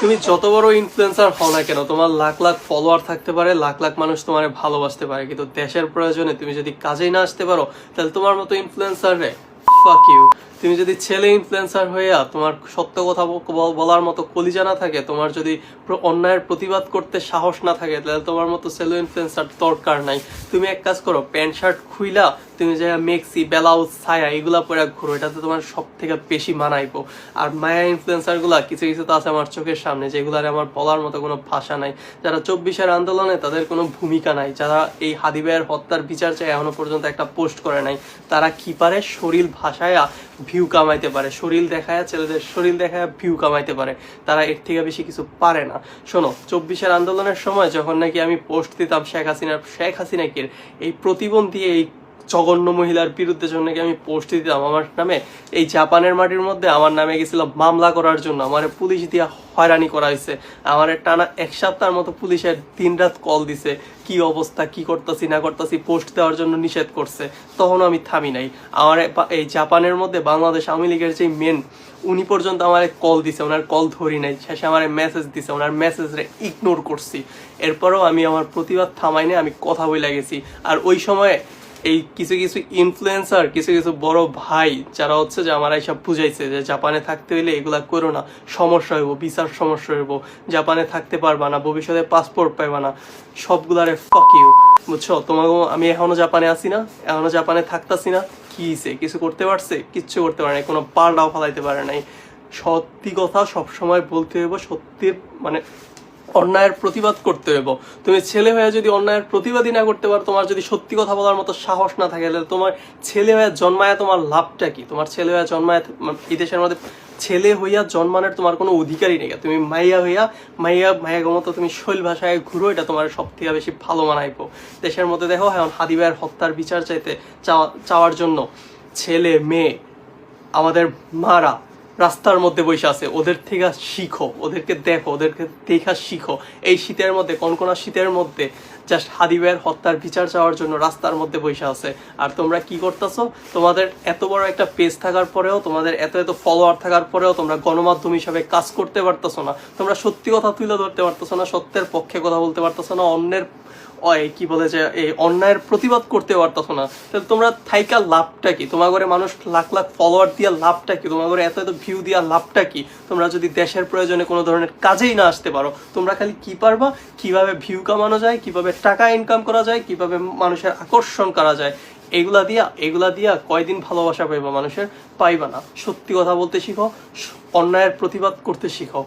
তুমি যত বড় ইনফ্লুয়েন্সার হও না কেন, তোমার লাখ লাখ ফলোয়ার থাকতে পারে, লাখ লাখ মানুষ তোমার ভালোবাসতে পারে, কিন্তু দেশের প্রয়োজনে তুমি যদি কাজেই না আসতে পারো, তাহলে তোমার মতো ইনফ্লুয়েন্সার রে ফাক ইউ। তুমি যদি ছেলে ইনফ্লুয়েন্সার হইয়া তোমার সত্য কথা বলার মতো কলিজা না থাকে, তোমার যদি অন্যায়ের প্রতিবাদ করতে সাহস না থাকে, তাহলে তোমার মতো ছেলে ইনফ্লুয়েন্সার দরকার নাই। তুমি এক কাজ করো, প্যান্ট শার্ট খুইলা তুমি যে মেক্সি ব্লাউজ ছায়া এগুলা পরে ঘুরো, এটাতে তোমার সব থেকে বেশি মানাইবো। আর মায়া ইনফ্লুয়েন্সার গুলা কিছু কিছু তো আছে আমার চোখের সামনে, যেগুলার আমার বলার মতো কোনো ভাষা নাই। যারা 24-এর আন্দোলনে তাদের কোনো ভূমিকা নাই, যারা এই হাদি ভাইয়ের হত্যার বিচার চায় এখনো পর্যন্ত একটা পোস্ট করে নাই, তারা কি পারে শরীর ভাষায় ভিউ কামাইতে পারে, শরীর দেখায় ছেলেদের শরীর দেখায় ভিউ কামাইতে পারে, তারা এর থেকে বেশি কিছু পারে না। শোনো, 24-এর আন্দোলনের সময় যখন নাকি আমি পোস্ট দিতাম শেখ হাসিনাকে এই প্রতিবন্ধী এই জঘন্য মহিলার বিরুদ্ধে জন্য নাকি আমি পোস্ট দিতাম আমার নামে, এই জাপানের মাটির মধ্যে আমার নামে গেছিল মামলা করার জন্য, আমার পুলিশ দিয়ে হয়রানি করা হয়েছে, আমার টানা 1 সপ্তাহের মতো পুলিশের দিনরাত কল দিছে, কি অবস্থা, কি করতেছি না করতেছি, পোস্ট দেওয়ার জন্য নিষেধ করছে, তখনও আমি থামি নাই। আমার এই জাপানের মধ্যে বাংলাদেশ আওয়ামী লীগের যে মেন, উনি পর্যন্ত আমার কল দিছে, ওনার কল ধরি নাই, শেষে আমার মেসেজ দিছে, ওনার মেসেজরে ইগনোর করছি। এরপরও আমি আমার প্রতিবাদ থামাই নাই, আমি কথা বলে গেছি। আর ওই সময়ে এই কিছু কিছু ইনফ্লুয়েন্সার, কিছু কিছু বড় ভাই যারা হচ্ছে যে আমার এইসব বুঝাইছে যে জাপানে থাকতে হইলে এগুলা করো না, সমস্যা হইব, ভিসার সমস্যা হইব, জাপানে থাকতে পারবা না, ভবিষ্যতে পাসপোর্ট পাইবা না, সবগুলারে ফাক ইউ। বুঝছো, তোমাকে আমি এখনো জাপানে আছি না, এখনো জাপানে থাকতাছি না, কি হইছে? কিছু করতে পারছে? কিচ্ছু করতে পারে নাই, কোনো পাল্টাও ফালাইতে পারে নাই। সত্যি কথা সবসময় বলতে হইব, সত্যির মানে অন্যায়ের প্রতিবাদ করতে হইব। তুমি ছেলে হয়ে যদি অন্যায়ের প্রতিবাদই না করতে পারো, তোমার যদি সত্যি কথা বলার মতো সাহস না থাকে, তাহলে তোমার ছেলে হয়ে জন্মায় তোমার লাভটা কি? তোমার ছেলে হয়ে জন্মায় এই দেশের মধ্যে ছেলে হইয়া জন্মানোর তোমার কোনো অধিকারই নেই। তুমি মাইয়া হইয়া মাইয়া মতো তুমি শৈল ভাষায় ঘুরো, এটা তোমার সব থেকে বেশি ভালো মানাইবো। দেশের মধ্যে দেখো এখন হাদি ভাইয়ের হত্যার বিচার চাইতে চাওয়ার জন্য ছেলে মেয়ে আমাদের মারা রাস্তার মধ্যে বসে আছে। ওদের থেকে শিখো, ওদেরকে দেখো, ওদেরকে দেখা শিখো। এই শীতের মধ্যে, কনকনা শীতের মধ্যে জাস্ট হাদি ভাইয়ের হত্যার বিচার চাওয়ার জন্য রাস্তার মধ্যে বসে আছে। আর তোমরা কি করতেছো? তোমাদের এত বড় একটা পেজ থাকার পরেও, তোমাদের এত এত ফলোয়ার থাকার পরেও তোমরা গণমাধ্যম হিসাবে কাজ করতে পারতেছো না। তোমরা সত্যি কথা তুলে ধরতে পারতেছো না, সত্যের পক্ষে কথা বলতে পারতেছো না, অন্যের কি বলে যে এই অন্যায়ের প্রতিবাদ করতে পারতেছো না। তাহলে তোমরা থাইকা লাভটা কি? তোমার ঘরে মানুষ লাখ লাখ ফলোয়ার দিয়া লাভটা কি? তোমার ঘরে এত এত ভিউ দিয়া লাভটা কি? তোমরা যদি দেশের প্রয়োজনে কোনো ধরনের কাজেই না আসতে পারো, তোমরা খালি কি পারবা? কিভাবে ভিউ কামানো যায়, কিভাবে টাকা ইনকাম করা যায়, কিভাবে মানুষের আকর্ষণ করা যায়, এগুলা দিয়া কয়দিন ভালোবাসা পাইবা? মানুষের পাইবা না। সত্যি কথা বলতে শিখো, অন্যায়ের প্রতিবাদ করতে শিখো।